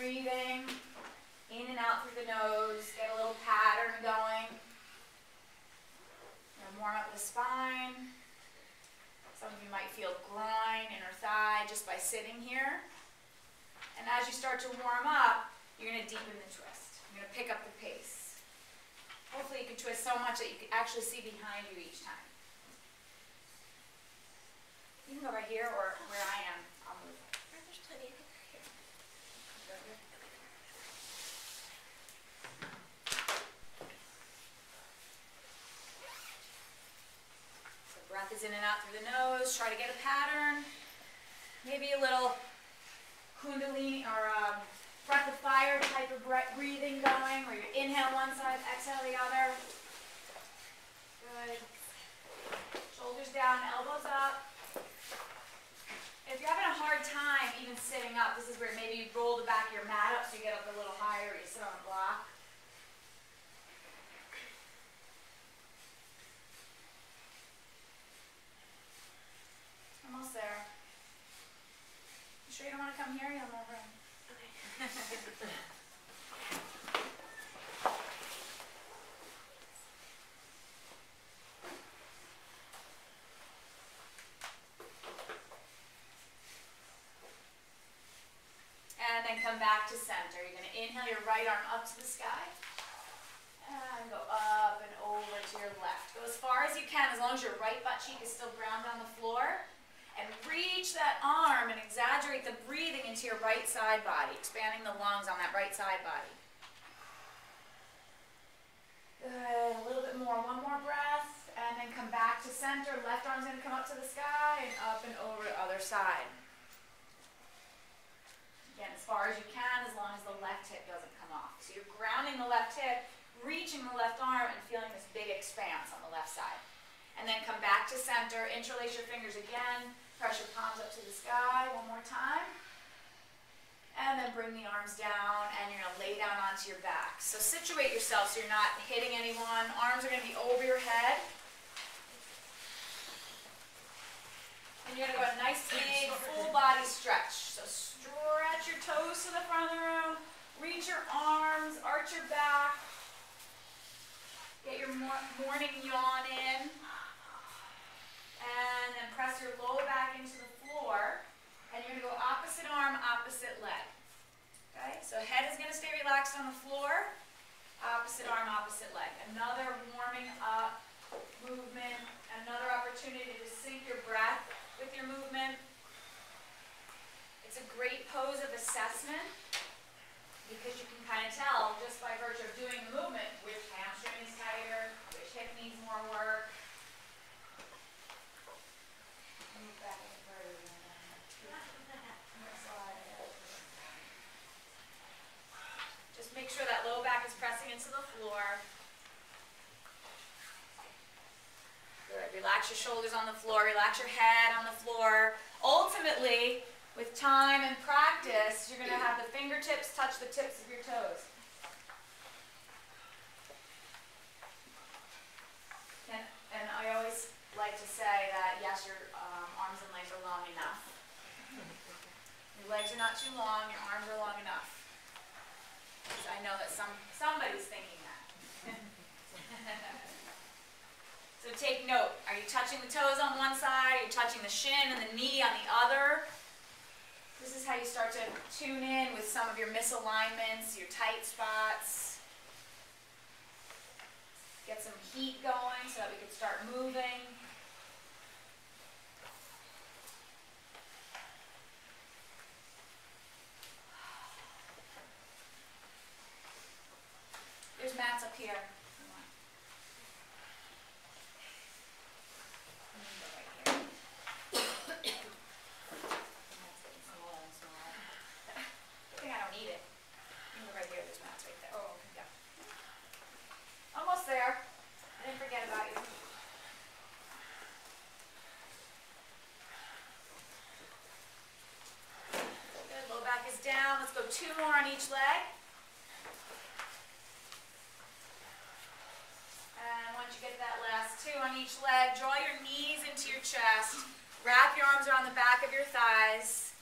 breathing in and out through the nose. Get a little pattern going. Warm up the spine. Some of you might feel groin, inner thigh just by sitting here. And as you start to warm up, you're going to deepen the twist. You're going to pick up the pace. Hopefully you can twist so much that you can actually see behind you each time. You can go right here or where I am. I'll move. There's plenty here. So breath is in and out through the nose. Try to get a pattern. Maybe a little kundalini or breath of fire type of breathing going, where you inhale one side, exhale the other. Good. Shoulders down, elbows up. If you're having a hard time even sitting up, this is where maybe you roll the back of your mat up so you get up a little higher, or you sit on a block. Almost there. You sure you don't want to come here? You'll move in. Okay. And then come back to center. You're going to inhale your right arm up to the sky. And go up and over to your left. Go as far as you can, as long as your right butt cheek is still ground on the floor. And reach that arm and exaggerate the breathing into your right side body, expanding the lungs on that right side body. Good, a little bit more, one more breath, and then come back to center. Left arm's gonna come up to the sky and up and over to the other side. Again, as far as you can, as long as the left hip doesn't come off. So you're grounding the left hip, reaching the left arm, and feeling this big expanse on the left side. And then come back to center, interlace your fingers again, press your palms up to the sky one more time. And then bring the arms down, and you're going to lay down onto your back. So situate yourself so you're not hitting anyone. Arms are going to be over your head. And you're going to go a nice big full body stretch. So stretch your toes to the front of the room, reach your arms, arch your back. Get your morning yawn in. And then press your lower back into the floor. And you're going to go opposite arm, opposite leg. Okay? So head is going to stay relaxed on the floor. Opposite arm, opposite leg. Another warming up movement. Another opportunity to sync your breath with your movement. It's a great pose of assessment because you can kind of tell just by virtue of doing the movement which hamstring is tighter, which hip needs more work. Move back in further. Just make sure that low back is pressing into the floor. Good. Relax your shoulders on the floor. Relax your head on the floor. Ultimately, with time and practice, you're going to have the fingertips touch the tips of your toes. And I always like to say that, yes, your arms and legs are long enough. Your legs are not too long, your arms are long enough. Because I know that somebody's thinking that. So take note. Are you touching the toes on one side? Are you touching the shin and the knee on the other? This is how you start to tune in with some of your misalignments, your tight spots. Get some heat going so that we can start moving. There's mats up here. Down. Let's go 2 more on each leg. And once you get that last 2 on each leg, draw your knees into your chest. Wrap your arms around the back of your thighs.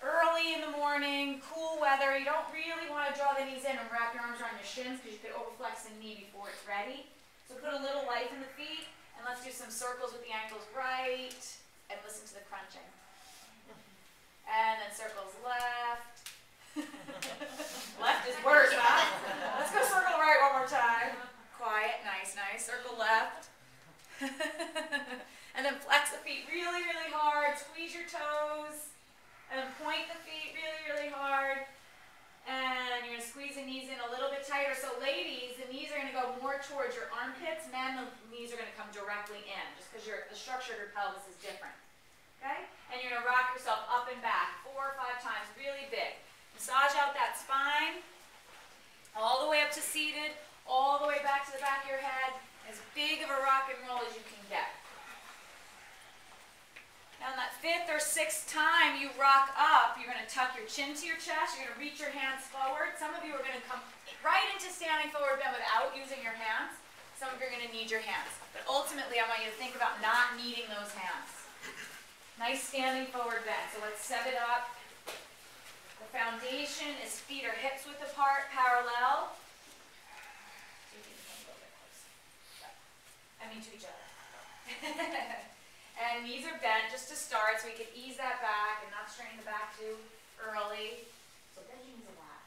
Early in the morning, cool beautiful weather. You don't really want to draw the knees in and wrap your arms around your shins because you could overflex the knee before it's ready. So put a little life in the feet, and let's do some circles with the ankles right, and listen to the crunching. And then circles left. Left is worse, huh? Let's go circle right one more time. Quiet, nice, nice. Circle left. And then flex the feet really, really hard. Squeeze your toes. And then point the feet really, really hard. And you're going to squeeze the knees in a little bit tighter. So ladies, the knees are going to go more towards your armpits. Men, the knees are going to come directly in, just because the structure of your pelvis is different. Okay? And you're going to rock yourself up and back 4 or 5 times, really big. Massage out that spine, all the way up to seated, all the way back to the back of your head, as big of a rock and roll as you can get. Now on that 5th or 6th time you rock up, you're going to tuck your chin to your chest, you're going to reach your hands forward. Some of you are going to come right into standing forward bend without using your hands. Some of you are going to need your hands. But ultimately I want you to think about not needing those hands. Nice standing forward bend. So let's set it up. The foundation is feet or hips width apart, parallel. I mean to each other. And knees are bent just to start, so we can ease that back and not strain the back too early. So bend your knees a lot.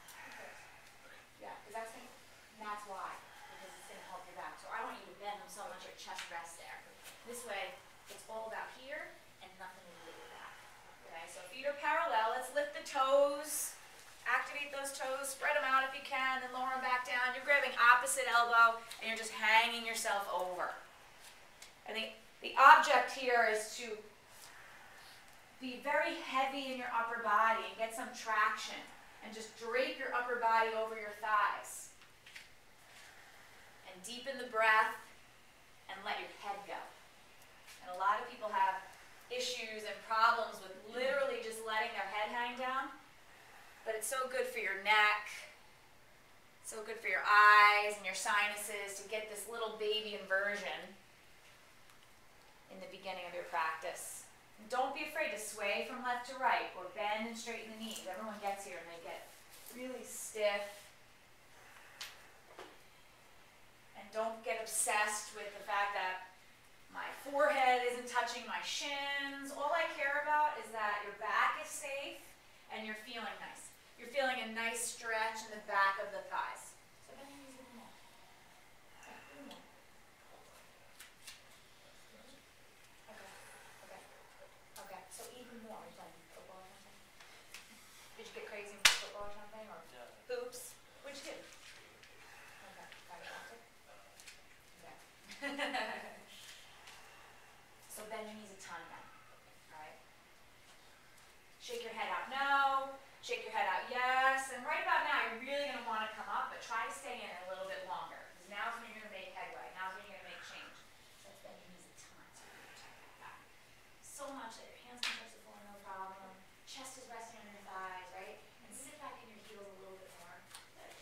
Yeah, because that's why. Because it's going to help your back. So I want you to bend them so much your chest rests there. This way, it's all about here and nothing to do with that. Okay, so feet are parallel. Let's lift the toes. Activate those toes. Spread them out if you can, then lower them back down. You're grabbing opposite elbow, and you're just hanging yourself over. And the object here is to be very heavy in your upper body and get some traction. And just drape your upper body over your thighs. And deepen the breath and let your head go. And a lot of people have issues and problems with literally just letting their head hang down. But it's so good for your neck, so good for your eyes and your sinuses to get this little baby inversion in the beginning of your practice. And don't be afraid to sway from left to right or bend and straighten the knees. Everyone gets here and they get really stiff. And don't get obsessed with the fact that my forehead isn't touching my shins. All I care about is that your back is safe and you're feeling nice. You're feeling a nice stretch in the back of the thighs. So bend your knees a little more. Okay, a little more. Okay, so even more. Are you playing football or something? Did you get crazy with football or something? Or hoops? What'd you do? Okay, got it, got it. Okay. So bend your knees a ton then. Alright? Shake your head out no. Shake your head out yes. And right about now you're really going to want to come up, but try to stay in it a little bit longer. Because now's when you're going to make headway. Now's when you're going to make change. So let's bend your knees a ton. So you're going to check that back. So much that your hands can touch the floor, no problem. Chest is resting on your thighs, right? And sit back in your heels a little bit more. Good.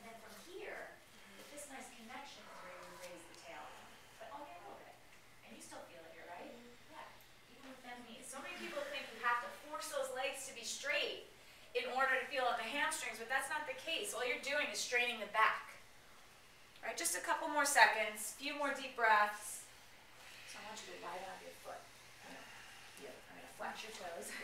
And then from here, with this nice connection is where you raise the tail. But only a little bit. And you still feel it here, right? Yeah. Even with bent knees. So many people think you have to force those legs to be straight in order to feel out the hamstrings, but that's not the case. All you're doing is straining the back. Right? Just a couple more seconds, few more deep breaths. So I want you to lie down your foot. I'm going to flex your toes.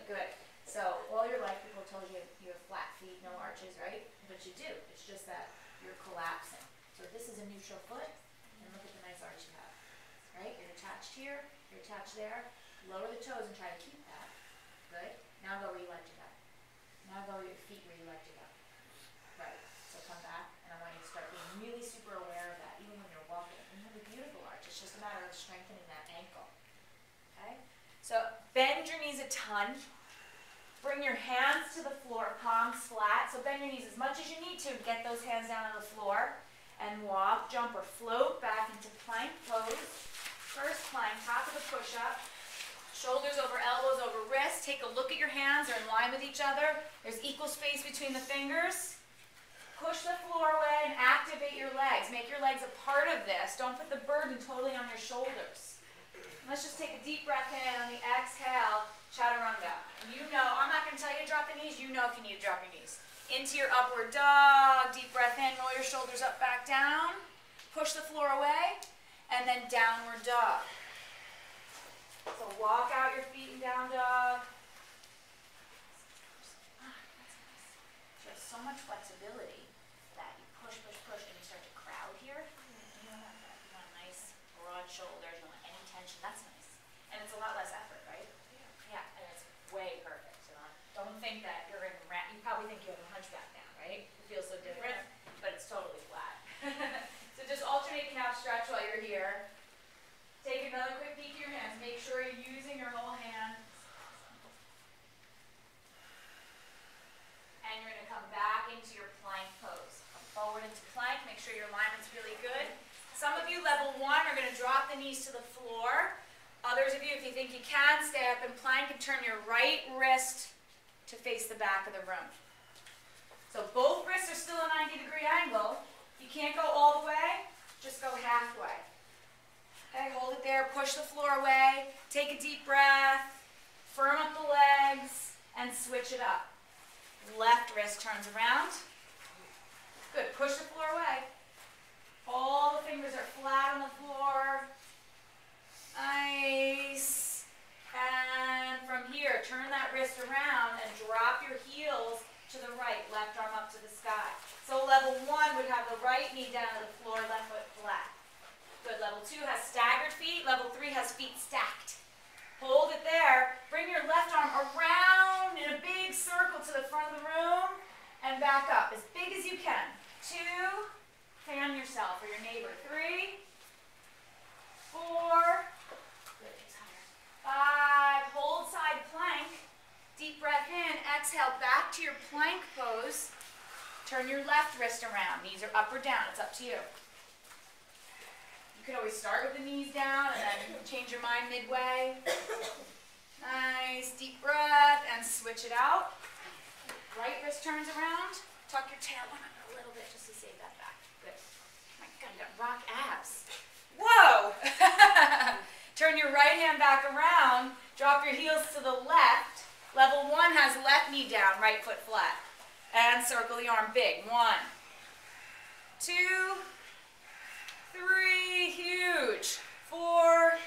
Good. So all your life people told you you have flat feet, no arches, right? But you do. It's just that you're collapsing. So this is a neutral foot, and look at the nice arch you have. Right? You're attached here, you're attached there. Lower the toes and try to keep that. Good. Now go where you like to go. Now go your feet where you like to go. Right. So come back, and I want you to start being really super aware of that, even when you're walking. And you have a beautiful arch. It's just a matter of strengthening that ankle. Okay? So bend your knees a ton. Bring your hands to the floor, palms flat. So bend your knees as much as you need to get those hands down on the floor. And walk, jump, or float back into plank pose. First plank, top of the push-up. Shoulders over elbows over wrists. Take a look at your hands. They're in line with each other. There's equal space between the fingers. Push the floor away and activate your legs. Make your legs a part of this. Don't put the burden totally on your shoulders. And let's just take a deep breath in on the exhale. Chaturanga. You know, I'm not going to tell you to drop the knees. You know if you need to drop your knees. Into your upward dog, deep breath in, roll your shoulders up, back down, push the floor away, and then downward dog. So walk out your feet in down dog. You have so much flexibility that you push, push, push, and you start to crowd here. You want nice broad shoulders, you don't want any tension, that's nice. And it's a lot less effort, right? Yeah, and it's way perfect. So don't think that you're in ramp. You probably think you have a hunchback now, right? It feels so different, but it's totally flat. So just alternate calf stretch while you're here. Take another quick peek at your hands. Make sure you're using your whole hand. And you're going to come back into your plank pose. Come forward into plank. Make sure your alignment's really good. Some of you, level 1, are going to drop the knees to the floor. Others of you, if you think you can, stay up in plank and turn your right wrist to face the back of the room. So both wrists are still a 90-degree angle. You can't go all the way, just go halfway. Okay, hold it there, push the floor away, take a deep breath, firm up the legs, and switch it up. Left wrist turns around. Good, push the floor away. All the fingers are flat on the floor. Nice. And from here, turn that wrist around and drop your heels to the right, left arm up to the sky. So level 1 would have the right knee down to the floor, left foot flat. Good, level 2 has staggered feet, level 3 has feet stacked. Hold it there, bring your left arm around in a big circle to the front of the room and back up as big as you can. 2, fan yourself or your neighbor. 3, 4, good, higher. 5, hold side plank, deep breath in, exhale back to your plank pose. Turn your left wrist around, knees are up or down, it's up to you. You can always start with the knees down and then change your mind midway. Nice, deep breath and switch it out. Right wrist turns around, tuck your tailbone under a little bit just to save that back. Good. My God, you got rock abs. Whoa! Turn your right hand back around, drop your heels to the left. Level 1 has left knee down, right foot flat. And circle the arm big. 1, 2, 3, huge. 4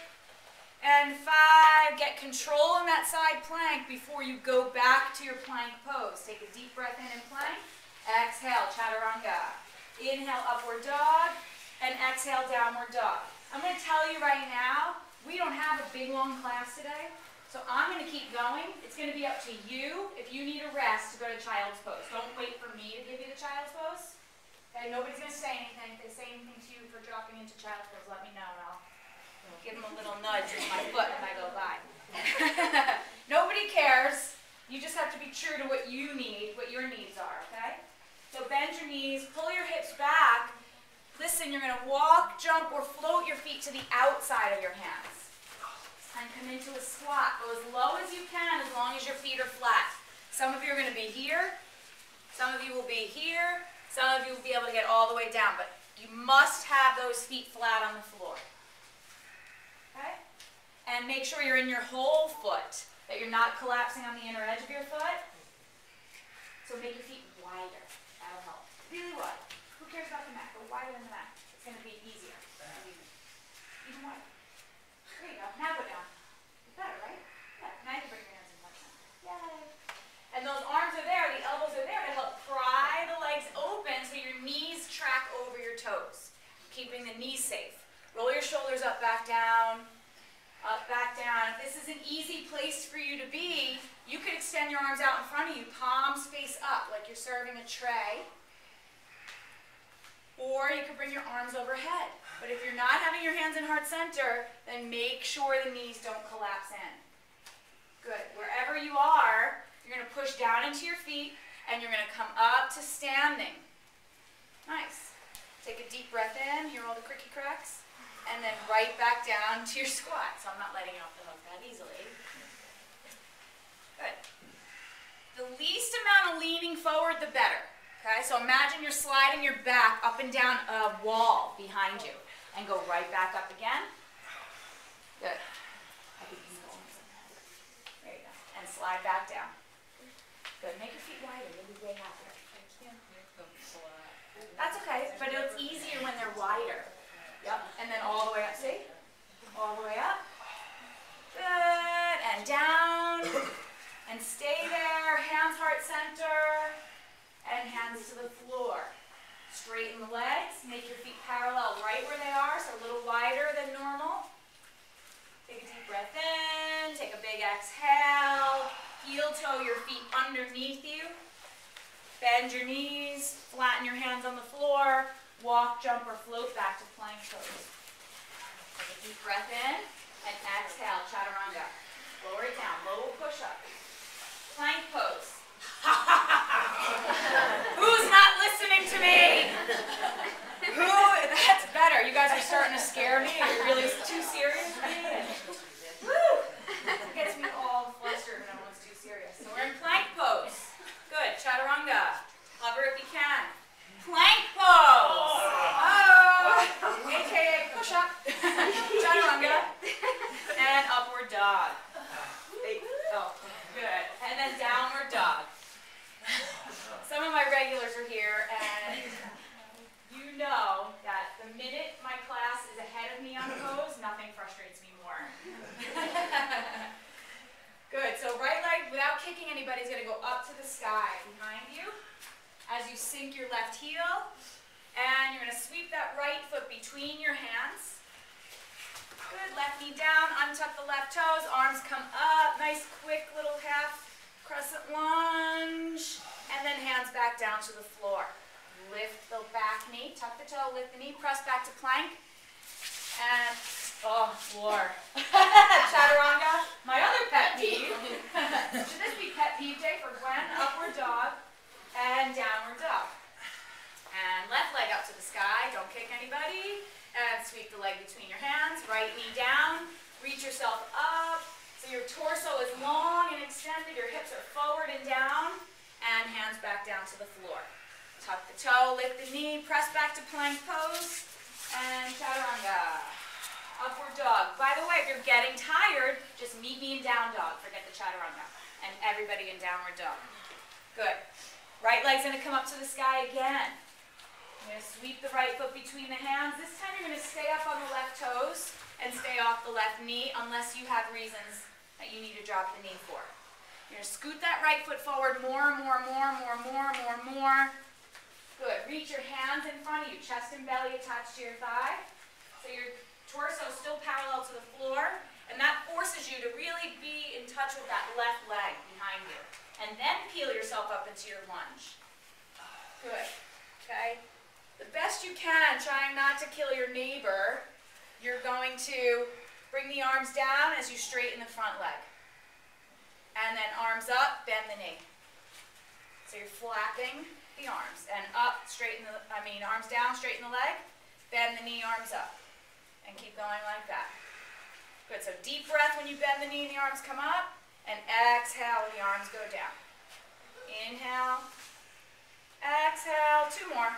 and 5. Get control in that side plank before you go back to your plank pose. Take a deep breath in plank. Exhale, chaturanga. Inhale, upward dog. And exhale, downward dog. I'm going to tell you right now, we don't have a big long class today. So I'm going to keep going. It's going to be up to you if you need a rest to go to child's pose. Don't wait for me to give you the child's pose. Okay, nobody's going to say anything. If they say anything to you for dropping into child's pose, let me know and I'll give them a little nudge with my foot when I go by. Nobody cares. You just have to be true to what you need, what your needs are, okay? So bend your knees, pull your hips back. Listen, you're going to walk, jump, or float your feet to the outside of your hands. And come into a squat. Go as low as you can as long as your feet are flat. Some of you are going to be here. Some of you will be here. Some of you will be able to get all the way down. But you must have those feet flat on the floor. Okay? And make sure you're in your whole foot. That you're not collapsing on the inner edge of your foot. So make your feet wider. That'll help. Really wide. Who cares about the mat? Go wider than the mat. It's going to be easier. Even wider. There you go. Now go down. Better, right? Yeah. Now you can bring your hands in like that. Yay. And those arms are there, the elbows are there to help pry the legs open so your knees track over your toes. Keeping the knees safe. Roll your shoulders up, back down. Up, back down. If this is an easy place for you to be, you could extend your arms out in front of you, palms face up like you're serving a tray. Or you could bring your arms overhead. But if you're not having your hands in heart center, then make sure the knees don't collapse in. Good. Wherever you are, you're going to push down into your feet, and you're going to come up to standing. Nice. Take a deep breath in. Hear all the cricky cracks. And then right back down to your squat. So I'm not letting you off the hook that easily. Good. The least amount of leaning forward, the better. Okay, so imagine you're sliding your back up and down a wall behind you. And go right back up again. Good. There you go. And slide back down. Good. Make your feet wider. You'll be way happier. That's okay, but it's easier when they're wider. Yep. And then all the way up. See? All the way up. Good. And down. And stay there. Hands heart center. And hands to the floor. Straighten the legs. Make your feet parallel right where they are, so a little wider than normal. Take a deep breath in. Take a big exhale. Heel toe your feet underneath you. Bend your knees. Flatten your hands on the floor. Walk, jump, or float back to plank pose. Take a deep breath in. And exhale, chaturanga. Lower it down. Low push-up. Plank pose. Who's not listening to me? Who? That's better. You guys are starting to scare me. You're really too serious for me. Woo! It gets me all flustered when everyone's too serious. So we're in plank pose. Good. Chaturanga. Hover if you can. Plank pose. Oh! AKA push-up. Chaturanga. And upward dog. Oh, good. And then downward dog. Some of my regulars are here, and you know that the minute my class is ahead of me on a pose, nothing frustrates me more. Good. So right leg, without kicking anybody, is going to go up to the sky behind you as you sink your left heel, and you're going to sweep that right foot between your hands. Good. Left knee down, untuck the left toes, arms come up, nice quick little half crescent lunge, and then hands back down to the floor. Lift the back knee, tuck the toe, lift the knee, press back to plank, and, oh, floor. Chaturanga, my other pet peeve. Should this be pet peeve day for Gwen? Upward dog, and downward dog. And left leg up to the sky, don't kick anybody, and sweep the leg between your hands, right knee down, reach yourself up, so your torso is long and extended, your hips are forward and down, and hands back down to the floor. Tuck the toe, lift the knee, press back to plank pose, and chaturanga. Upward dog. By the way, if you're getting tired, just meet me in down dog. Forget the chaturanga. And everybody in downward dog. Good. Right leg's going to come up to the sky again. You're going to sweep the right foot between the hands. This time you're going to stay up on the left toes and stay off the left knee unless you have reasons that you need to drop the knee for. You're going to scoot that right foot forward more. Good. Reach your hands in front of you. Chest and belly attached to your thigh. So your torso is still parallel to the floor. And that forces you to really be in touch with that left leg behind you. And then peel yourself up into your lunge. Good. Okay? The best you can, trying not to kill your neighbor, you're going to bring the arms down as you straighten the front leg. And then arms up, bend the knee. So you're flapping the arms. And up, arms down, straighten the leg. Bend the knee, arms up. And keep going like that. Good. So deep breath when you bend the knee and the arms come up. And exhale when the arms go down. Inhale. Exhale. 2 more.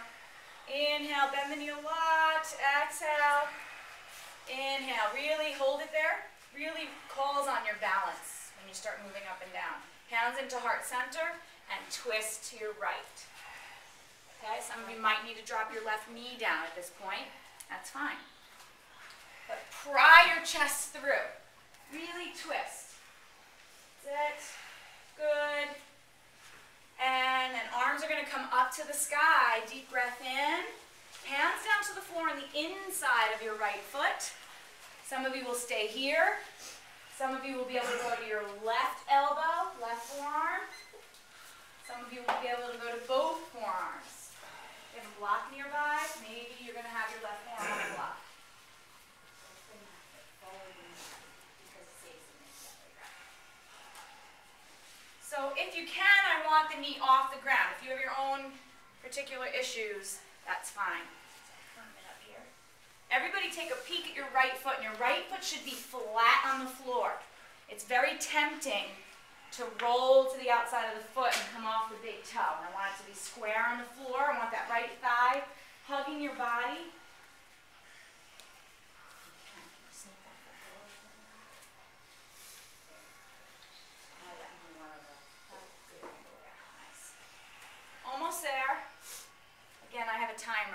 Inhale. Bend the knee a lot. Exhale. Inhale. Really hold it there. Really calls on your balance when you start moving up and down. Hands into heart center and twist to your right. Okay, some of you might need to drop your left knee down at this point. That's fine. But pry your chest through. Really twist. That's it. Good. And then arms are going to come up to the sky. Deep breath in. Hands down to the floor on the inside of your right foot. Some of you will stay here. Some of you will be able to go to your left elbow, left forearm. Some of you will be able to go to both forearms. If you have a block nearby, maybe you're going to have your left forearm on the block. So if you can, I want the knee off the ground. If you have your own particular issues, that's fine. Everybody take a peek at your right foot, and your right foot should be flat on the floor. It's very tempting to roll to the outside of the foot and come off the big toe. And I want it to be square on the floor. I want that right thigh hugging your body.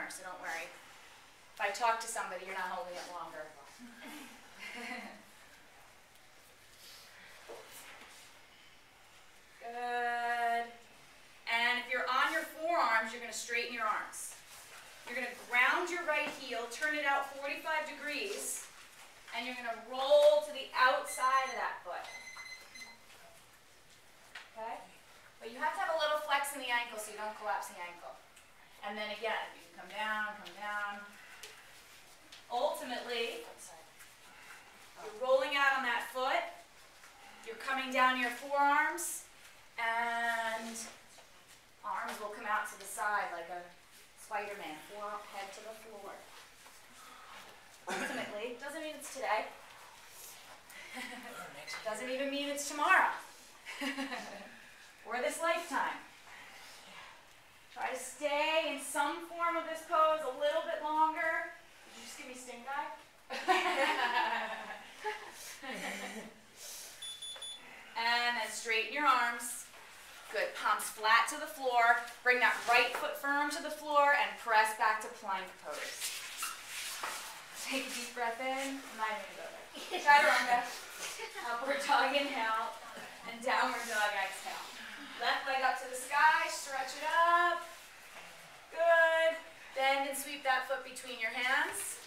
timer, so don't worry. If I talk to somebody, you're not holding it longer. Good. And if you're on your forearms, you're going to straighten your arms. You're going to ground your right heel, turn it out 45 degrees, and you're going to roll to the outside of that foot. Okay? But you have to have a little flex in the ankle so you don't collapse the ankle. And then again, you can come down, come down. Ultimately, you're rolling out on that foot. You're coming down your forearms, and arms will come out to the side like a Spider-Man, head to the floor. Ultimately, doesn't mean it's today. Doesn't even mean it's tomorrow. Or this lifetime. Try to stay in some form of this pose a little bit longer. Did you just give me stink eye? And then straighten your arms. Good. Palms flat to the floor. Bring that right foot firm to the floor and press back to plank pose. Take a deep breath in. I'm not even going to go there. Chaturanga. Upward dog inhale. And downward dog exhale. Left leg up to the sky. Stretch it up. Good. Bend and sweep that foot between your hands.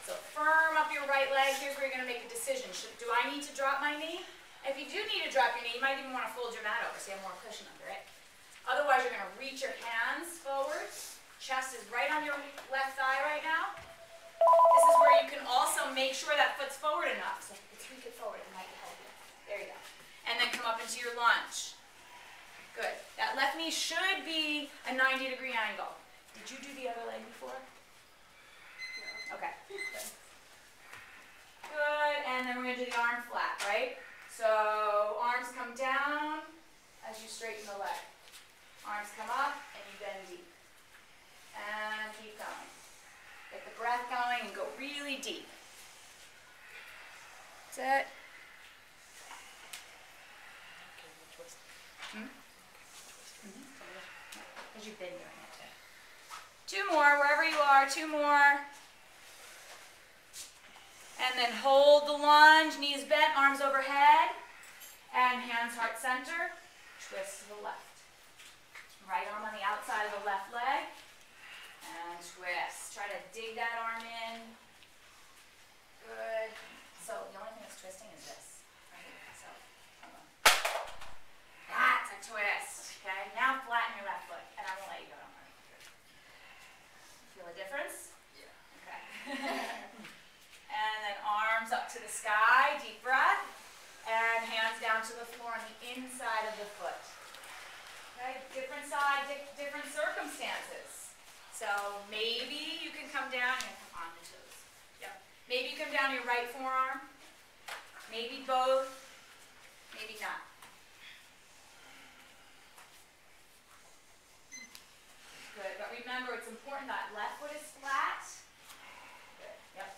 So firm up your right leg. Here's where you're going to make a decision. Do I need to drop my knee? If you do need to drop your knee, you might even want to fold your mat over so you have more cushion under it. Otherwise, you're going to reach your hands forward. Chest is right on your left thigh right now. This is where you can also make sure that foot's forward enough. So if you can tweak it forward, it might help you. There you go. And then come up into your lunge. Good. That left knee should be a 90-degree angle. Did you do the other leg before? No. Okay. Good. Good. And then we're going to do the arm flap, right? So arms come down as you straighten the leg. Arms come up and you bend deep. And keep going. Get the breath going and go really deep. That's it. Because you've been doing it too. 2 more, wherever you are, 2 more. And then hold the lunge, knees bent, arms overhead, and hands heart center. Twist to the left. Right arm on the outside of the left leg, and twist. Try to dig that arm in. Good. So the only thing that's twisting is this. Right? So, hold on. That's a twist. Okay? Now flatten your left foot, and I won't let you go. Don't worry. Feel a difference? Yeah. Okay. And then arms up to the sky, deep breath, and hands down to the floor on the inside of the foot. Okay, different side, different circumstances. So maybe you can come down and come on the toes. Yep. Maybe you come down to your right forearm, maybe both, maybe not. Good, but remember it's important that left foot is flat. Good, yep.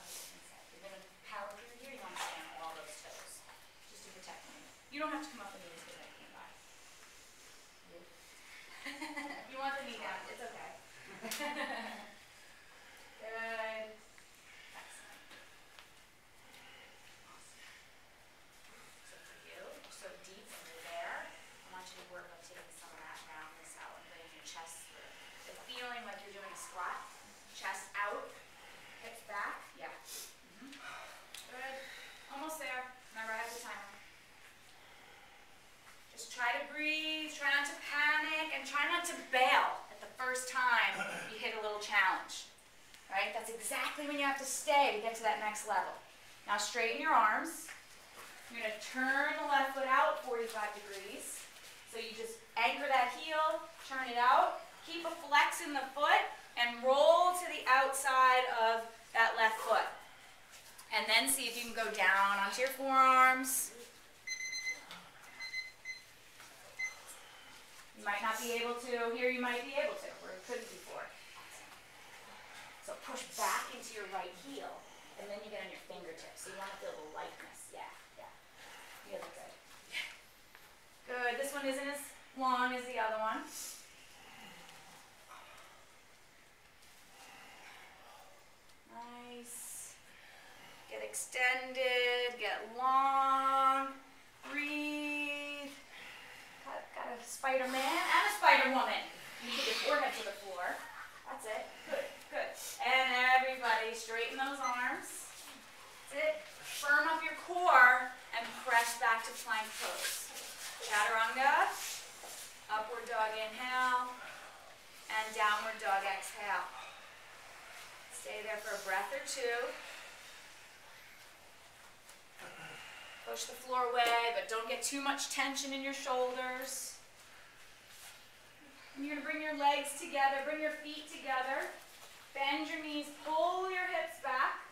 You're going to power through here, you want to stand on all those toes, just to protect me. You don't have to come up and knees because I came by. If you want the knee down, it's okay. Good. Excellent. So for you, you're so deep when you're there, I want you to work on taking some of that roundness out and bringing your chest through. The feeling like you're doing a squat, chest out, hips back, yeah. Good. Almost there. Remember, I have the timer. Just try to breathe, try not to panic, and try not to bail at the first time you hit a little challenge. Right? That's exactly when you have to stay to get to that next level. Now straighten your arms. You're going to turn the left foot out 45 degrees. So you just anchor that heel, turn it out, keep a flex in the foot, and roll to the outside of that left foot. And then see if you can go down onto your forearms. You might not be able to. Here you might be able to, where you couldn't before. So push back into your right heel, and then you get on your fingertips. So you want to feel the lightness. Yeah, yeah. Really good. Good. This one isn't as long as the other one. extended, get long, breathe. Got a Spider-Man and a Spider-Woman. You put your forehead to the floor. That's it. Good, good. And everybody straighten those arms. That's it. Firm up your core and press back to plank pose. Chaturanga, upward dog inhale, and downward dog exhale. Stay there for a breath or two. Push the floor away, but don't get too much tension in your shoulders. And you're going to bring your legs together, bring your feet together. Bend your knees, pull your hips back.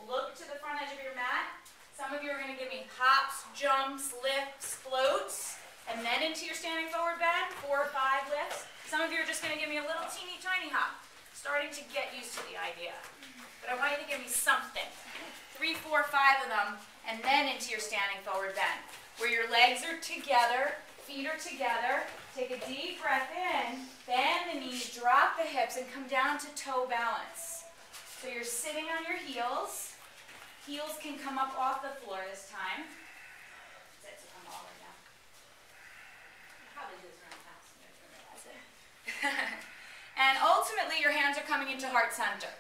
Look to the front edge of your mat. Some of you are going to give me hops, jumps, lifts, floats, and then into your standing forward bend, 4 or 5 lifts. Some of you are just going to give me a little teeny tiny hop. Starting to get used to the idea. But I want you to give me something. 3, 4, 5 of them, and then into your standing forward bend. Where your legs are together, feet are together. Take a deep breath in, bend the knees, drop the hips, and come down to toe balance. So you're sitting on your heels. Heels can come up off the floor this time. That's it, so come all the way down. You probably do this around the house, you don't realize it. And ultimately, your hands are coming into heart center.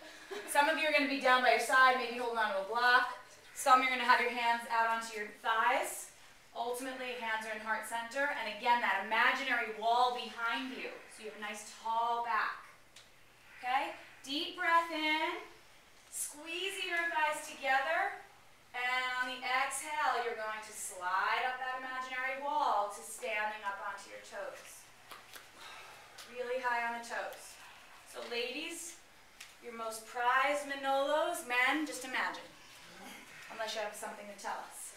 Some of you are going to be down by your side, maybe holding onto a block. Some you're going to have your hands out onto your thighs. Ultimately, hands are in heart center. And again, that imaginary wall behind you. So you have a nice tall back. Okay? Deep breath in. Squeeze your thighs together. And on the exhale, you're going to slide up that imaginary wall to standing up onto your toes. Really high on the toes. So ladies, your most prized Manolos, men, just imagine. Unless you have something to tell us.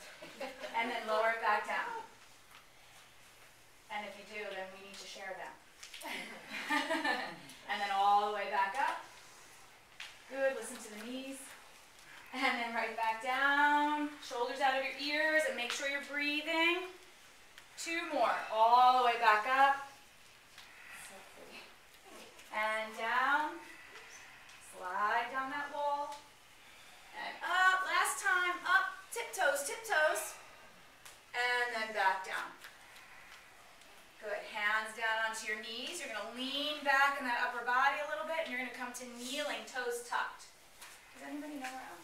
And then lower it back down. And if you do, then we need to share them. And then all the way back up. Good, listen to the knees. And then right back down. Shoulders out of your ears, and make sure you're breathing. 2 more, all the way back up. And down. Slide down that wall. And up, last time, up, tiptoes, tiptoes. And then back down. Good, hands down onto your knees. You're going to lean back in that upper body a little bit, and you're going to come to kneeling, toes tucked. Does anybody know where I'm?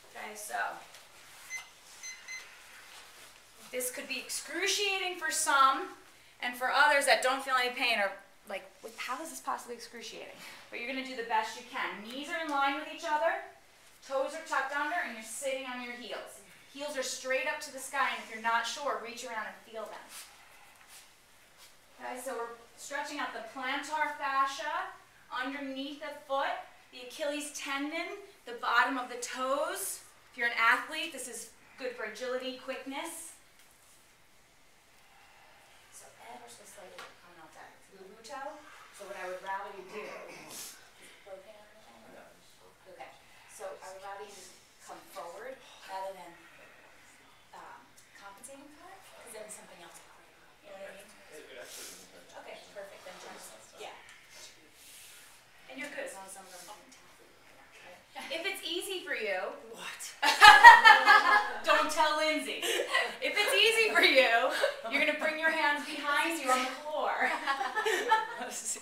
Okay, so this could be excruciating for some, and for others that don't feel any pain are like, how is this possibly excruciating? But you're going to do the best you can. Knees are in line with each other, toes are tucked under, and you're sitting on your heels. Heels are straight up to the sky, and if you're not sure, reach around and feel them. Okay, so we're stretching out the plantar fascia underneath the foot, the Achilles tendon, the bottom of the toes. If you're an athlete, this is good for agility, quickness. So ever so slightly coming out that Lulu toe. So what I would rather you do is okay. So I would rather you come forward rather than compensating for it, because then something else will happen. You know what I mean? Okay, perfect. Then turn. Yeah. And you're good as long as some of them don't tell you. If it's easy for you, what? Don't tell Lindsay. If it's easy for you, you're going to bring your hands behind you on the floor. I just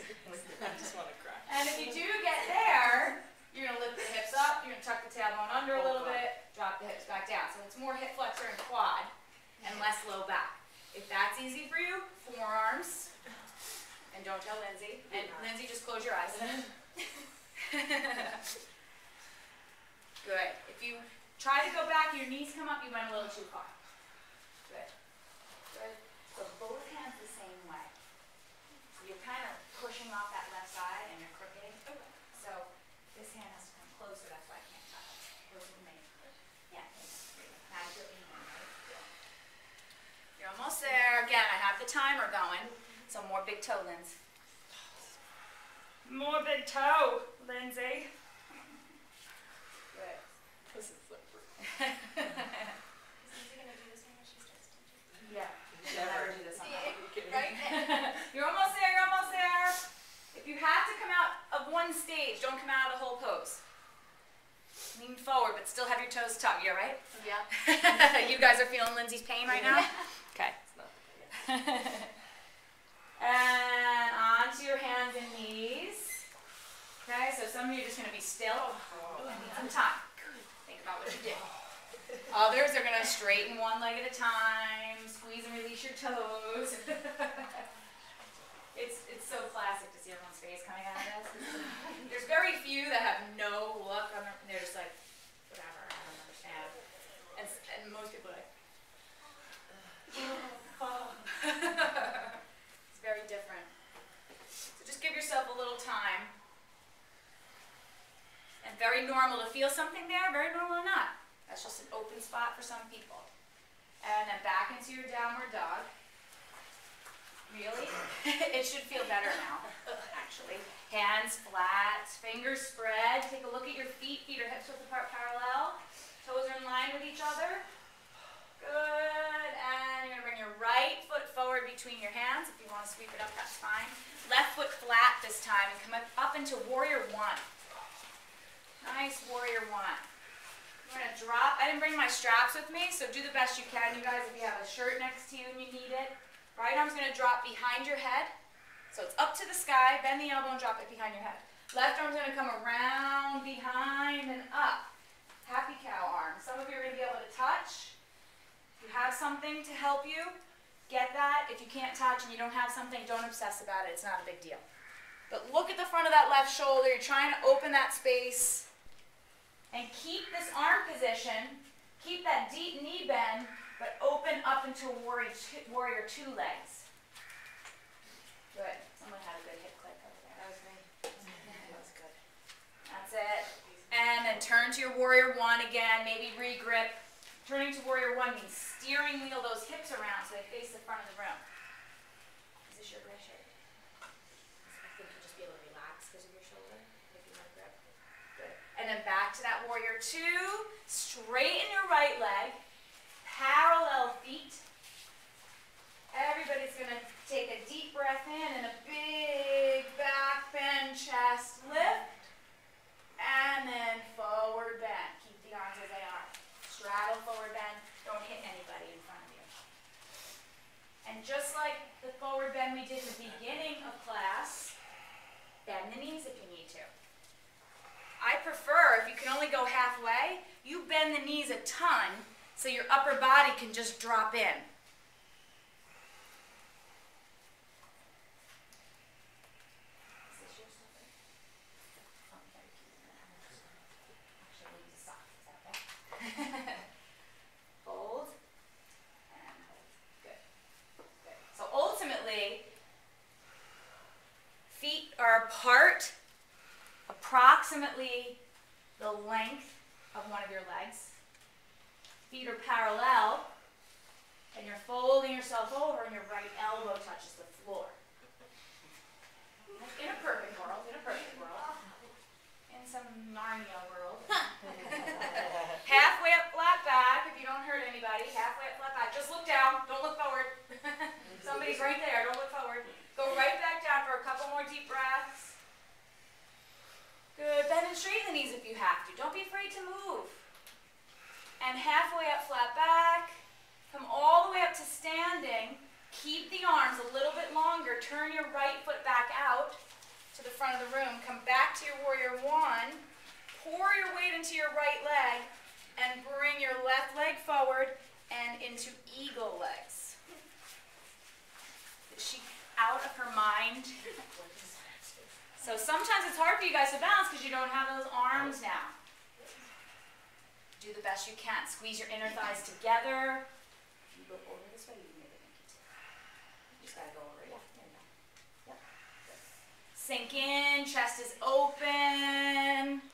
want to cry. And if you do get there, you're going to lift the hips up, you're going to tuck the tailbone under a little bit, drop the hips back down. So it's more hip flexor and quad and less low back. If that's easy for you, forearms. And don't tell Lindsay. And Lindsay, just close your eyes. Good. If you try to go back, your knees come up, you went a little too far. Good. Good. So both hands the same way. So you're kind of pushing off that left side and you're crooked. So this hand has to come closer, that's why I can't touch it. Closer to me. Yeah. Now you're even, right? You're almost there. Again, I have the timer going. So more big toe, Lindsay. More big toe, Lindsay. Good. This is so brutal. Is Lindsay going to do this one when she starts teaching? Yeah. She'll never do this on that. Right? You're almost there, you're almost there. If you have to come out of one stage, don't come out of the whole pose. lean forward, but still have your toes tucked. You all right? Yeah. You guys are feeling Lindsay's pain right now? Okay. And onto your hands and knees. Okay, so some of you are just going to be still. Ooh, I need some time. Think about what you did. Others are going to straighten one leg at a time, squeeze and release your toes. It's so classic to see everyone's face coming out of this. There's very few that have no look on their, they're just like, whatever, I don't understand. And most people are like, it's very different. So just give yourself a little time. And very normal to feel something there, very normal to not. That's just an open spot for some people. And then back into your downward dog. Really? It should feel better now, actually. Hands flat, fingers spread. Take a look at your feet. Feet or hips width apart parallel. Toes are in line with each other. Good. And you're going to bring your right foot forward between your hands. If you want to sweep it up, that's fine. Left foot flat this time and come up into warrior one. Nice warrior one. We're going to drop. I didn't bring my straps with me, so do the best you can, you guys, if you have a shirt next to you and you need it. Right arm's going to drop behind your head. So it's up to the sky. Bend the elbow and drop it behind your head. Left arm's going to come around, behind, and up. Happy cow arm. Some of you are going to be able to touch. If you have something to help you, get that. If you can't touch and you don't have something, don't obsess about it. It's not a big deal. But look at the front of that left shoulder. You're trying to open that space. And keep this arm position. Keep that deep knee bend, but open up into warrior two legs. Good. Someone had a good hip click over there. That was me. That was good. That's it. And then turn to your warrior one again. Maybe re-grip. Turning to warrior one means steering wheel those hips around so they face the front of the room. Is this your gray shirt? I think you'll just be able to relax because of your shoulder if you want to grip. Good. And then back to that warrior two. Straighten your right leg. Parallel feet. Everybody's going to take a deep breath in and a big back bend, chest lift. And then forward bend. Keep the arms as they are. Straddle forward bend. Don't hit anybody in front of you. And just like the forward bend we did in the beginning of class, bend the knees if you need to. I prefer, if you can only go halfway, you bend the knees a ton so your upper body can just drop in. Is this yours? Actually, we'll use a sock. Is that okay? Hold. And hold. Good. Good. So ultimately, feet are apart approximately the length of one of your legs. Feet are parallel, and you're folding yourself over, and your right elbow touches the floor. In a perfect world, in some Narnia world. Halfway up, flat back, if you don't hurt anybody, halfway up, flat back. Just look down, don't look forward. Somebody's right there, don't look forward. Go right back down for a couple more deep breaths. Good, bend and straighten the knees if you have to. Don't be afraid to move. And halfway up, flat back. Come all the way up to standing. Keep the arms a little bit longer. Turn your right foot back out to the front of the room. Come back to your warrior one. Pour your weight into your right leg and bring your left leg forward and into eagle legs. Is she out of her mind? So sometimes it's hard for you guys to balance because you don't have those arms now. Do the best you can. Squeeze your inner thighs together. If you look over this way, you can maybe make it too. You just gotta go over. Yeah, there you go. Yep. Good. Sink in, chest is open.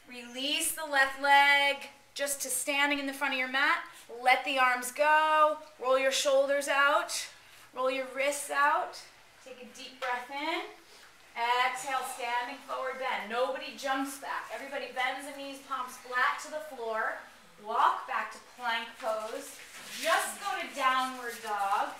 Release the left leg just to standing in the front of your mat. Let the arms go. Roll your shoulders out. Roll your wrists out. Take a deep breath in. Exhale, standing forward bend. Nobody jumps back. Everybody bends the knees, palms flat to the floor. Walk back to plank pose. Just go to downward dog.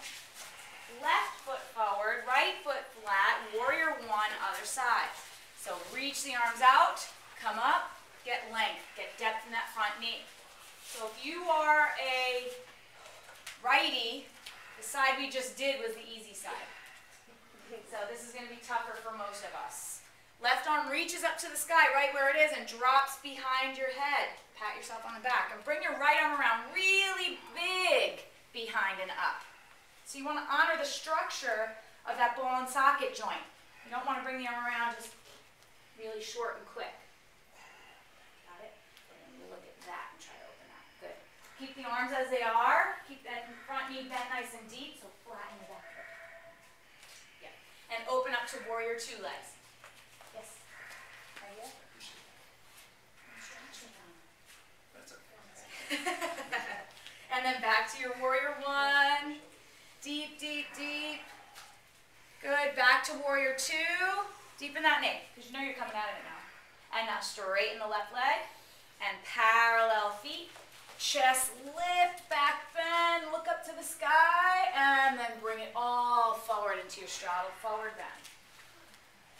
Left foot forward, right foot flat. Warrior one, other side. So reach the arms out, come up, get length, get depth in that front knee. So if you are a righty, the side we just did was the easy side. So this is going to be tougher for most of us. Left arm reaches up to the sky right where it is and drops behind your head. Pat yourself on the back and bring your right arm around really big behind and up. So you want to honor the structure of that ball and socket joint. You don't want to bring the arm around just really short and quick. Got it? And look at that and try to open that. Good. Keep the arms as they are. Keep that front knee bent nice and deep, so flatten the back foot. Yeah. And open up to warrior two legs. Yes. Right here? That's okay. And then back to your warrior one. Deep, deep, deep. Good. Back to warrior two. Deepen that knee, because you know you're coming out of it now. And now straighten the left leg. And parallel feet. Chest lift, back bend, look up to the sky, and then bring it all forward into your straddle forward bend.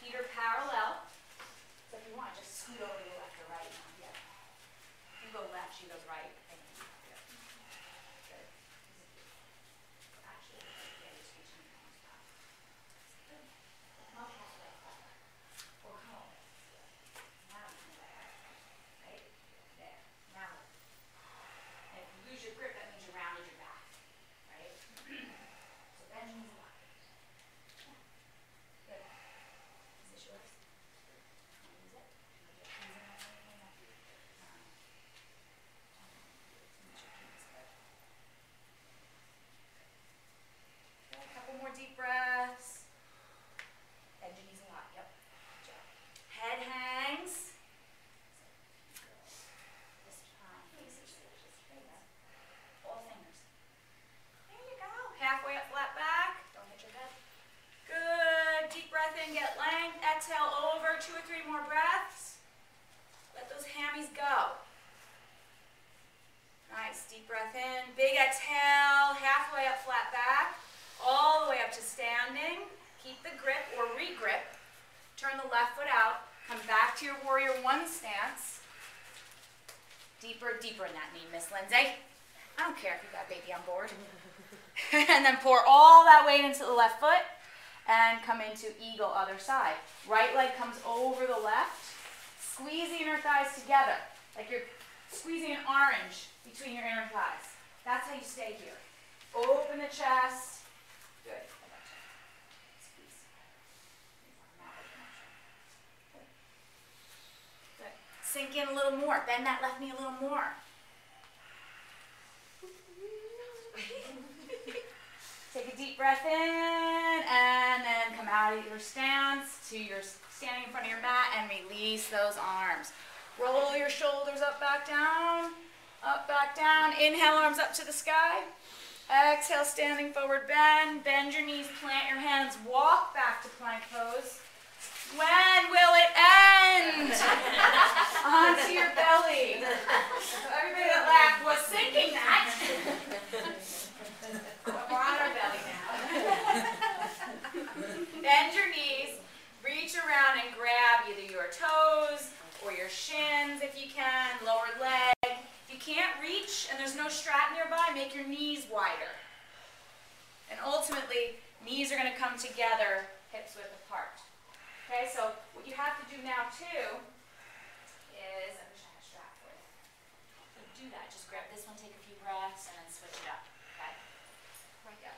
Feet are parallel. So if you want, just scoot over to the left or right. Yeah. You go left, she goes right. Good. Actually, yeah, just reaching your arms back. Good. Not halfway. Or come over. Now come back. Right? There. Now. And if you lose your grip, that means you rounded your back. Right? So bend your knees a lot. Good. Is this yours? Use it. A couple more deep breaths. Bend your knees a lot. Yep. Good job. Head hangs. This palm faces all fingers. There you go. Halfway up, flat back. Don't hit your head. Good. Deep breath in, get length. Exhale over. 2 or 3 more breaths. Let those hammies go. Nice. Deep breath in. Big exhale. Halfway up, flat back. All the way up to standing. Keep the grip or re-grip. Turn the left foot out. Come back to your warrior one stance. Deeper, deeper in that knee, Miss Lindsay. I don't care if you got baby on board. And then pour all that weight into the left foot and come into eagle other side. Right leg comes over the left. Squeeze the inner thighs together, like you're squeezing an orange between your inner thighs. That's how you stay here. Open the chest. Good. Squeeze. Good. Sink in a little more. Bend that left knee a little more. Take a deep breath in and then come out of your stance to your standing in front of your mat and release those arms. Roll your shoulders up, back down. Up, back down. Inhale, arms up to the sky. Exhale, standing forward bend. Bend your knees, plant your hands. Walk back to plank pose. When will it end? Onto your belly. So everybody that laughed was thinking that. But we're on our belly now. Bend your knees. Reach around and grab either your toes or your shins if you can. Lower leg. If you can't reach and there's no strap nearby, make your knees wider. And ultimately, knees are going to come together, hips width apart. Okay, so what you have to do now too is, I wish I had a strap for you. So do that, just grab this one, take a few breaths, and then switch it up. Okay? Right go.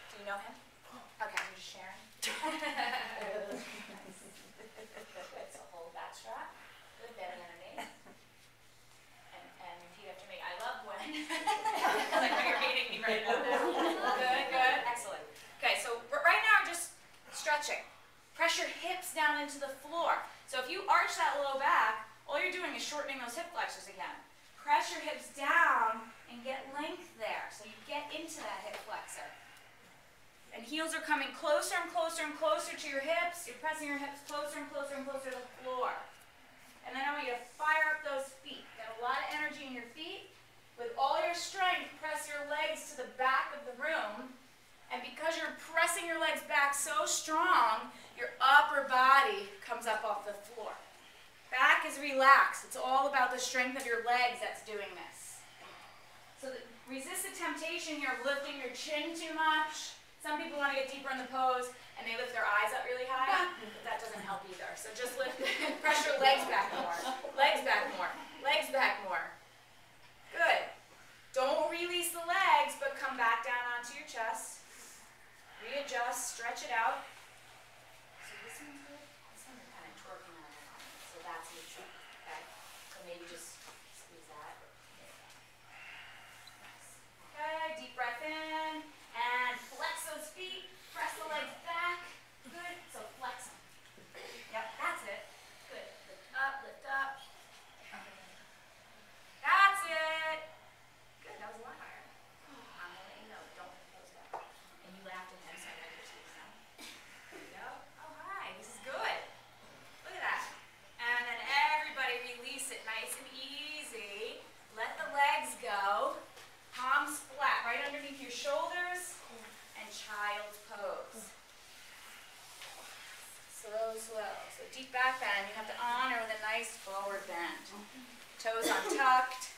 Do you know him? Okay, you're just sharing. Good, so hold that strap. Good, better than underneath. And repeat after me. I love Gwen. Like when you're hating me right now. Good, good, excellent. Okay, so right now we're just stretching. Press your hips down into the floor. So if you arch that low back, all you're doing is shortening those hip flexors again. Press your hips down and get length there. So you get into that hip flexor. And heels are coming closer and closer and closer to your hips. You're pressing your hips closer and closer and closer to the floor. And then I want you to fire up those feet. Get a lot of energy in your feet. With all your strength, press your legs to the back of the room. And because you're pressing your legs back so strong, your upper body comes up off the floor. Back is relaxed. It's all about the strength of your legs that's doing this. So resist the temptation here of lifting your chin too much. Some people want to get deeper in the pose and they lift their eyes up really high, but that doesn't help either. So just lift, press your legs back more. Legs back more. Legs back more. Good. Don't release the legs, but come back down onto your chest. Readjust, stretch it out. So this one's good. This one's kind of twerking on it. So that's neutral. Okay? So maybe just squeeze that. Nice. Okay, deep breath in. And flex those feet. Press the legs back. Good. So flex them. Yep, that's it. Good. Lift up, lift up. That's it. Good, that was a lot higher. I'm going to let you know, don't put those down. And you laughed at him, so I know your teeth now. There you go. Oh, hi, this is good. Look at that. And then everybody release it nice and easy. Let the legs go. Palms flat, right underneath your shoulders. And child's pose. Slow, slow. So deep back bend. You have to honor with a nice forward bend. Toes untucked.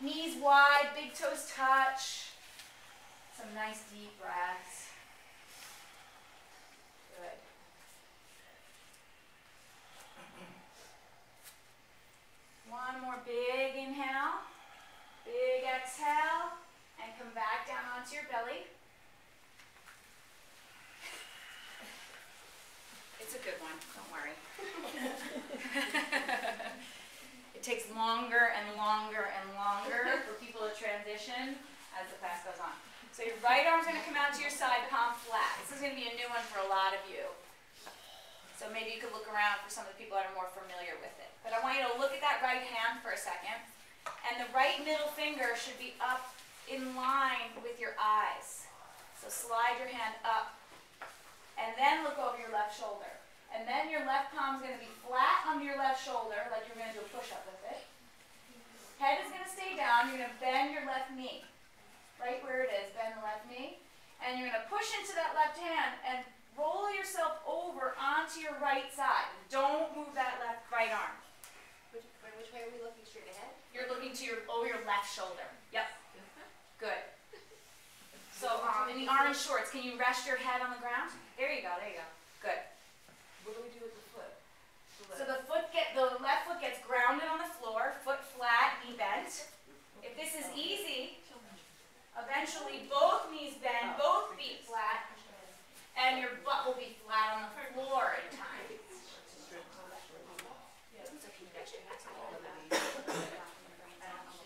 Knees wide, big toes touch. Some nice deep breaths. Good. One more big inhale. Big exhale. And come back down onto your belly. It's a good one, don't worry. It takes longer and longer and longer for people to transition as the class goes on. So your right arm's going to come out to your side, palm flat. This is going to be a new one for a lot of you. So maybe you could look around for some of the people that are more familiar with it. But I want you to look at that right hand for a second. And the right middle finger should be up in line with your eyes. So slide your hand up. And then look over your left shoulder. And then your left palm is going to be flat under your left shoulder, like you're going to do a push-up with it. Head is going to stay down. You're going to bend your left knee. Right where it is, bend the left knee. And you're going to push into that left hand and roll yourself over onto your right side. Don't move that right arm. Which way are we looking? Straight ahead? You're looking to over your left shoulder. Yep. Good. So in the orange shorts, can you rest your head on the ground? There you go, there you go. Good. What do we do with the foot? So the left foot gets grounded on the floor, foot flat, knee bent. If this is easy, eventually both knees bend, both feet flat, and your butt will be flat on the floor in time. So can you rest your head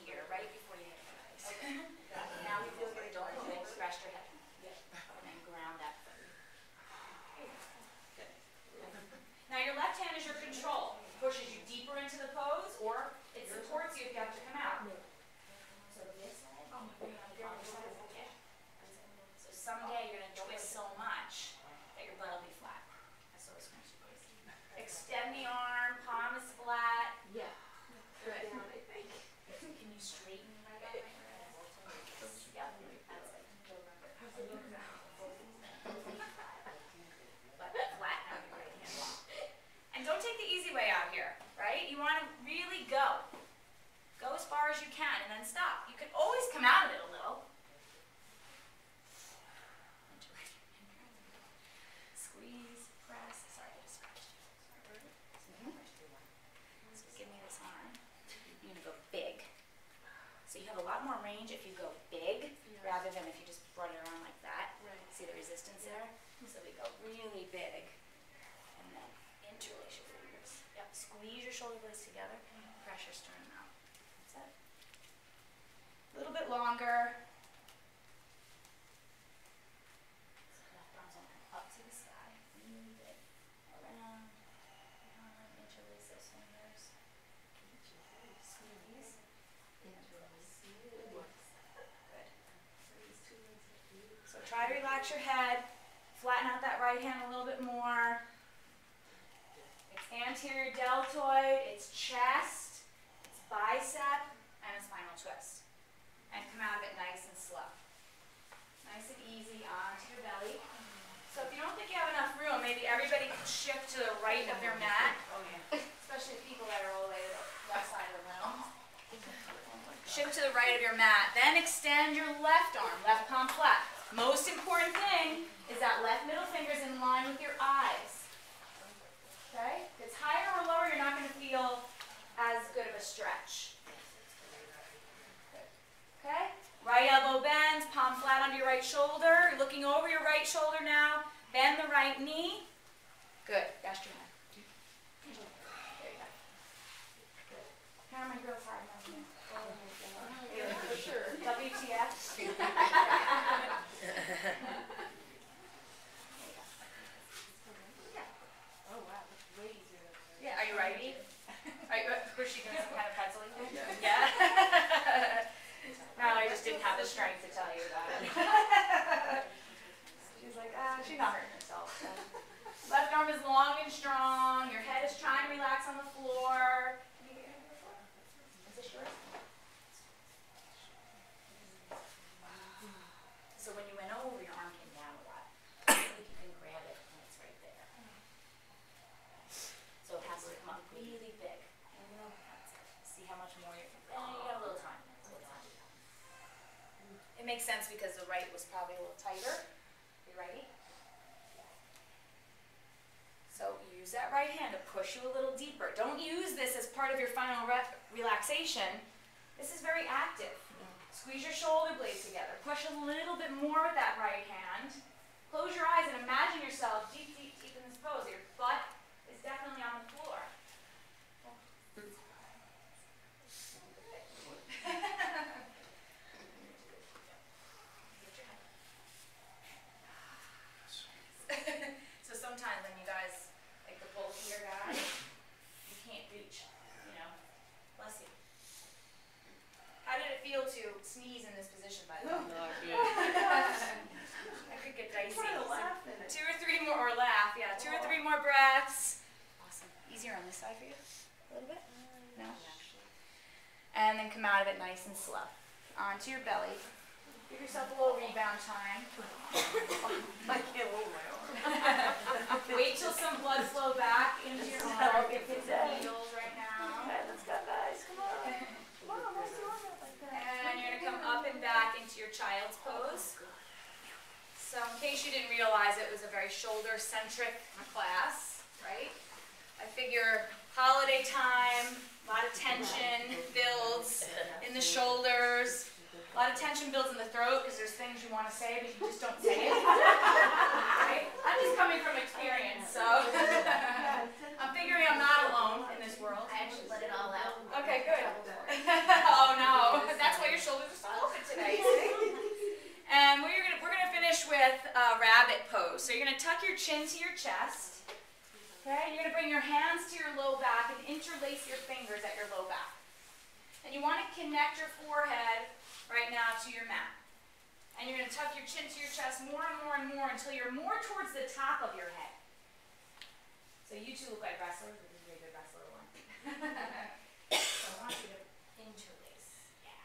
here, right before you hit your eyes. Okay. Now we feel good. Don't rest your head. And then ground that foot. Now your left hand is your control. It pushes you deeper into the pose, or it supports you if you have to come out. So this side, the other side is okay. So someday you're going to twist so much that your butt will be flat. That's so expensive. Extend the arm, palm is flat. Yeah. Good. Down, I think. Can you straighten your right arm? Yep, that's it. But flatten out your right hand. And don't take the easy way out here, right? You want to really go. Go as far as you can and then stop. You can always come out of it a little. Squeeze, press. Sorry, I just scratched you. So give me this arm. You're going to go big. So you have a lot more range if you go big rather than if you just brought it around like that. Right. See the resistance there? So we go really big. And then interlace your fingers. Yep, squeeze your shoulder blades together. Pressure sternum out. That's it. A little bit longer. Left arm's open up to the sky. Really big. Around. Interlace those fingers. Squeeze. Good. So try to relax your head. Flatten out that right hand a little bit more. It's anterior deltoid, it's chest, it's bicep, and a spinal twist. And come out of it nice and slow. Nice and easy onto your belly. So if you don't think you have enough room, maybe everybody can shift to the right of their mat. Especially if Shift to the right of your mat. Then extend your left arm, left palm flat. Most important thing is that left middle finger is in line with your eyes. Okay? If it's higher or lower, you're not going to feel as good of a stretch. Okay? Right elbow bends, palm flat under your right shoulder. You're looking over your right shoulder now. Bend the right knee. Good. Rest your head. There you go. Good. Camera girls high enough. For sure. WTF. Oh wow, that's way easier. Yeah, are you righty? Was she doing some kind of pretzel? Yeah. No, I just didn't have the strength to tell you about it. She's like, she's not hurting herself. So. Left arm is long and strong. Your head is trying to relax on the floor. Is this yours? So when you went over, your arm came down a lot. I think you can grab it and it's right there. So it has to come up really big. See how much more you can. You got a little time. It makes sense because the right was probably a little tighter. You ready? So use that right hand to push you a little deeper. Don't use this as part of your final relaxation. This is very active. Squeeze your shoulder blades together. Push a little bit more with that right hand. Close your eyes and imagine yourself deep, deep, deep in this pose. Your butt is definitely on the floor. So sometimes when you guys, like the bulkier guys, you can't reach, you know. Bless you. How did it feel to sneeze in this position, by the way? That could get dicey. So 2 or 3 more, or laugh, yeah. 2 or 3 more breaths. Awesome. Easier on this side for you? A little bit? No? And then come out of it nice and slow. Onto your belly. Give yourself a little rebound time. I can't move my arm. Wait till some blood flow back into your arm. Get pins and needles right now. Okay, let's go guys, come on. Come on, let's do it like that. And you're going to come up and back into your child's pose. So in case you didn't realize, it was a very shoulder-centric class, right? I figure holiday time, a lot of tension builds in the shoulders. A lot of tension builds in the throat because there's things you want to say but you just don't say it. Right? I'm just coming from experience, so I'm figuring I'm not alone in this world. I actually let it all out. Okay, good. Oh no, that's why your shoulders are so open today. See? And we're gonna finish with a rabbit pose. So you're gonna tuck your chin to your chest. Okay, and you're gonna bring your hands to your low back and interlace your fingers at your low back. And you want to connect your forehead right now to your mat. And you're going to tuck your chin to your chest more and more and more until you're more towards the top of your head. So you two look like wrestlers. This is a good wrestler one. So I want you to interlace. Yeah.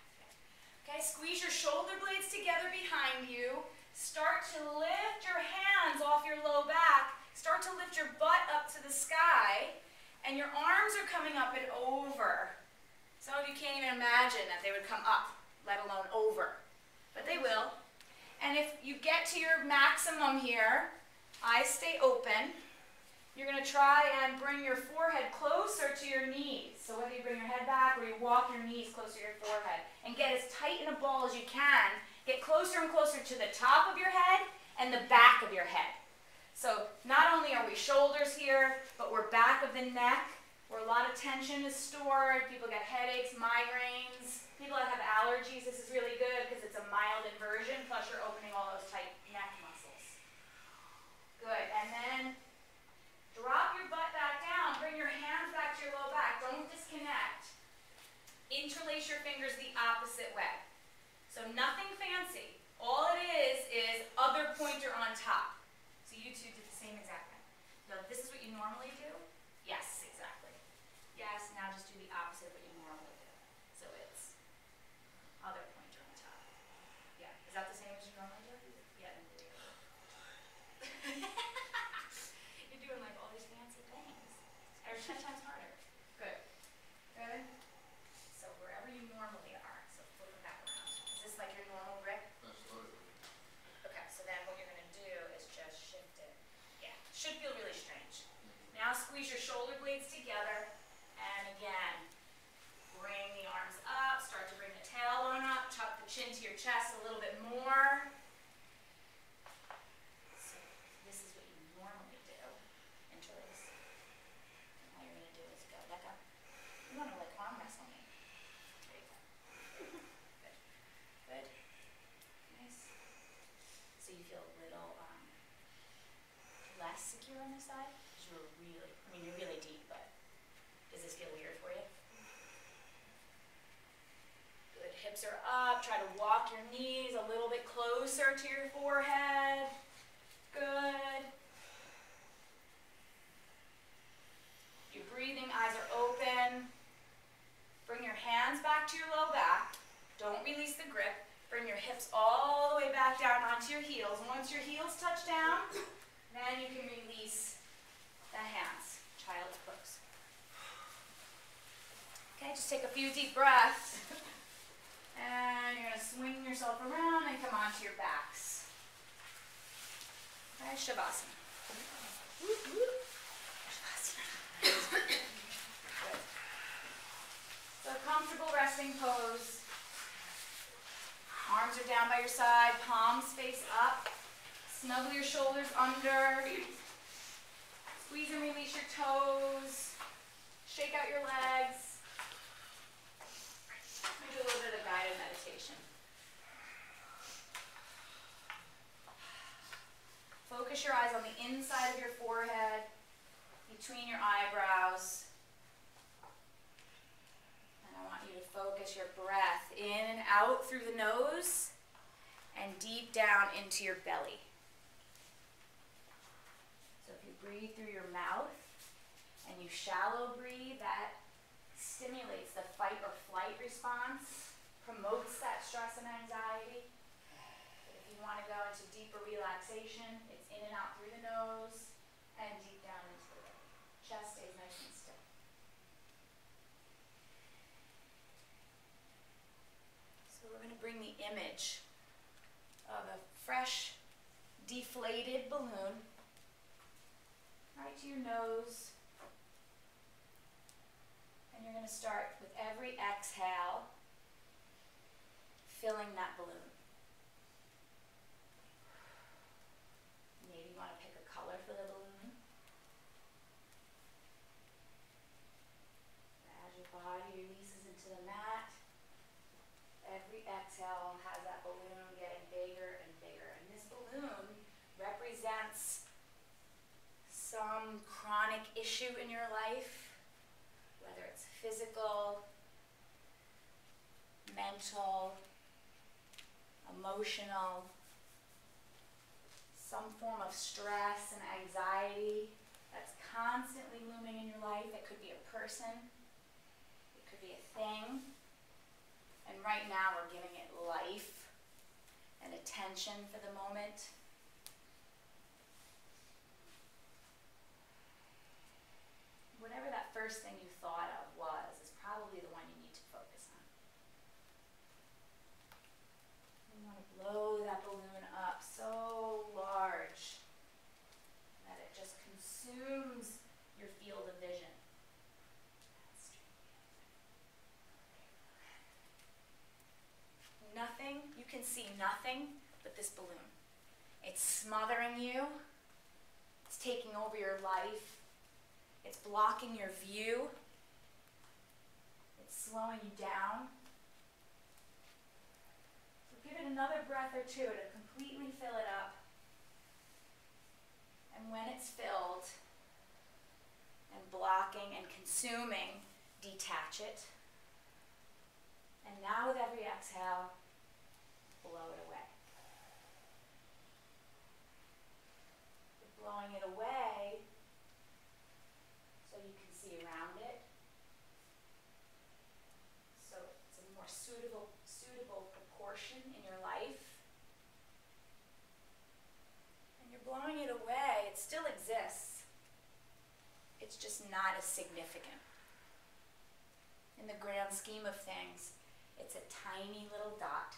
Okay, squeeze your shoulder blades together behind you. Start to lift your hands off your low back. Start to lift your butt up to the sky. And your arms are coming up and over. Some of you can't even imagine that they would come up, let alone over. But they will. And if you get to your maximum here, eyes stay open. You're going to try and bring your forehead closer to your knees. So whether you bring your head back or you walk your knees closer to your forehead. And get as tight in a ball as you can. Get closer and closer to the top of your head and the back of your head. So not only are we shoulders here, but we're back of the neck, where a lot of tension is stored. People get headaches, migraines. People that have allergies, this is really good because it's a mild inversion, plus you're opening all those tight neck muscles. Good, and then drop your butt back down. Bring your hands back to your low back. Don't disconnect. Interlace your fingers the opposite way. So nothing fancy. All it is other pointer on top. So you two did the same exact thing. So this is what you normally do? Yes, exactly. Yes, now just do the opposite of what you normally do. So it's other pointer on top. Yeah, is that the same as you normally do? Yeah, then do it. You're doing like all these fancy things. Every 10 times harder. Good. Good. So wherever you normally are. So Should feel really strange. Now squeeze your shoulder blades together, and again, bring the arms up, start to bring the tailbone up, tuck the chin to your chest a little bit more. So this is what you normally do. Interlace. And all you're going to do is go back up. You want to like arm wrestle me. There you go. Good. Good. Nice. So you feel a little less secure on this side? Because you were really, I mean, you're really deep, but does this feel weird for you? Good. Hips are up. Try to walk your knees a little bit closer to your forehead. Good. You're breathing, eyes are open. Bring your hands back to your low back. Don't release the grip. Bring your hips all the way back down onto your heels. And once your heels touch down, then you can release the hands, child's pose. Okay, just take a few deep breaths. And you're going to swing yourself around and come onto your backs. Okay, Shavasana. Shavasana. Good. So comfortable resting pose. Arms are down by your side, palms face up. Snuggle your shoulders under. Squeeze and release your toes. Shake out your legs. We do a little bit of guided meditation. Focus your eyes on the inside of your forehead, between your eyebrows. And I want you to focus your breath in and out through the nose and deep down into your belly. So if you breathe through your mouth and you shallow breathe, that stimulates the fight or flight response, promotes that stress and anxiety. But if you want to go into deeper relaxation, it's in and out through the nose and deep down into the belly. Chest stays nice and still. So we're going to bring the image of a fresh, deflated balloon right to your nose. And you're going to start with every exhale, filling that balloon. Maybe you want to pick a color for the balloon. As your body releases into the mat, every exhale has that balloon getting bigger and bigger. And this balloon represents some chronic issue in your life, whether it's physical, mental, emotional, some form of stress and anxiety that's constantly looming in your life. It could be a person, it could be a thing, and right now we're giving it life and attention for the moment. Whatever that first thing you thought of was is probably the one you need to focus on. You want to blow that balloon up so large that it just consumes your field of vision. Nothing, you can see nothing but this balloon. It's smothering you. It's taking over your life. It's blocking your view. It's slowing you down. So give it another breath or two to completely fill it up. And when it's filled and blocking and consuming, detach it. And now with every exhale, blow it away. You're blowing it away so you can see around it. So it's a more suitable proportion in your life. And you're blowing it away. It still exists. It's just not as significant. In the grand scheme of things, it's a tiny little dot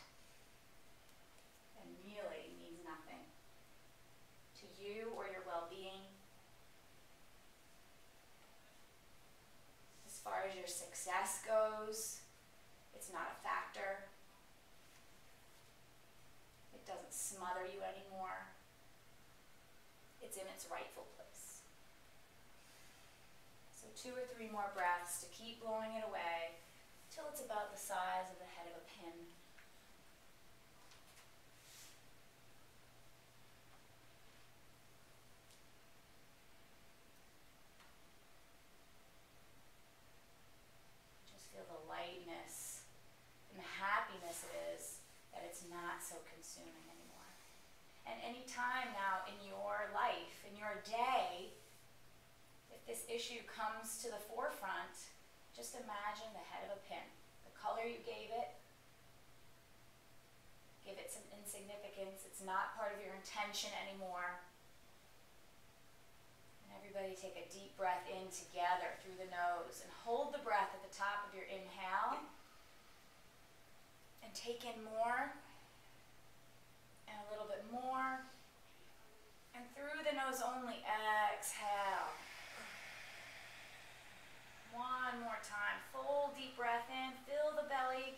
and really means nothing to you or your well-being far as your success goes, it's not a factor. It doesn't smother you anymore. It's in its rightful place. So 2 or 3 more breaths to keep blowing it away till it's about the size of the head of a pin. Just feel the lightness and the happiness it is that it's not so consuming anymore. And any time now in your life, in your day, if this issue comes to the forefront, just imagine the head of a pin. The color you gave it, give it some insignificance. It's not part of your intention anymore. And everybody take a deep breath in together through the nose and hold the breath at the top of your inhale. And take in more. And a little bit more. And through the nose only, exhale. One more time. Full deep breath in. Fill the belly.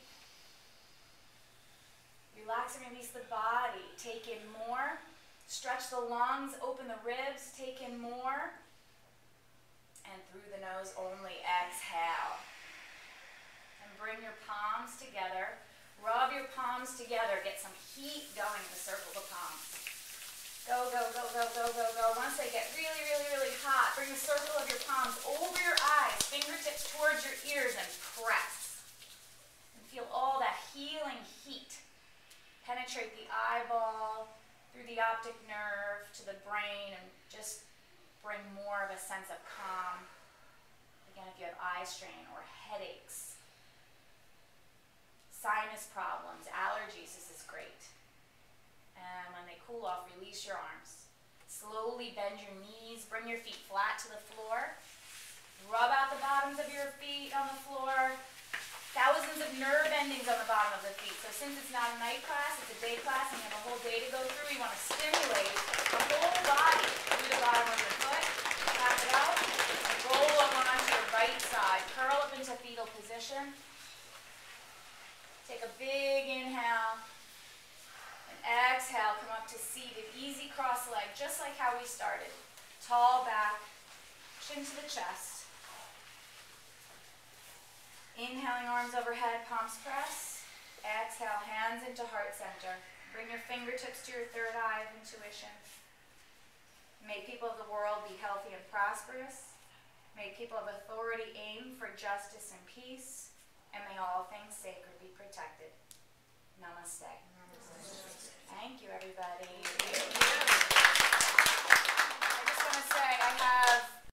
Relax and release the body. Take in more. Stretch the lungs. Open the ribs. Take in more. And through the nose only, exhale. And bring your palms together. Rub your palms together. Get some heat going in the circle of the palms. Go, go, go, go, go, go, go. Once they get really, really, really hot, bring the circle of your palms over your eyes, fingertips towards your ears, and press. And feel all that healing heat penetrate the eyeball, through the optic nerve, to the brain, and just bring more of a sense of calm. Again, if you have eye strain or headaches, sinus problems, allergies, this is great. And when they cool off, release your arms. Slowly bend your knees, bring your feet flat to the floor. Rub out the bottoms of your feet on the floor. Thousands of nerve endings on the bottom of the feet. So since it's not a night class, it's a day class, and you have a whole day to go through, you want to stimulate the whole body through the bottom of your foot. Tap it out. And roll over onto your right side. Curl up into fetal position. Take a big inhale. And exhale, come up to seated. Easy cross leg, just like how we started. Tall back, chin to the chest. Inhaling, arms overhead, palms press. Exhale, hands into heart center. Bring your fingertips to your third eye of intuition. May people of the world be healthy and prosperous. May people of authority aim for justice and peace. And may all things sacred be protected. Namaste. Thank you, everybody.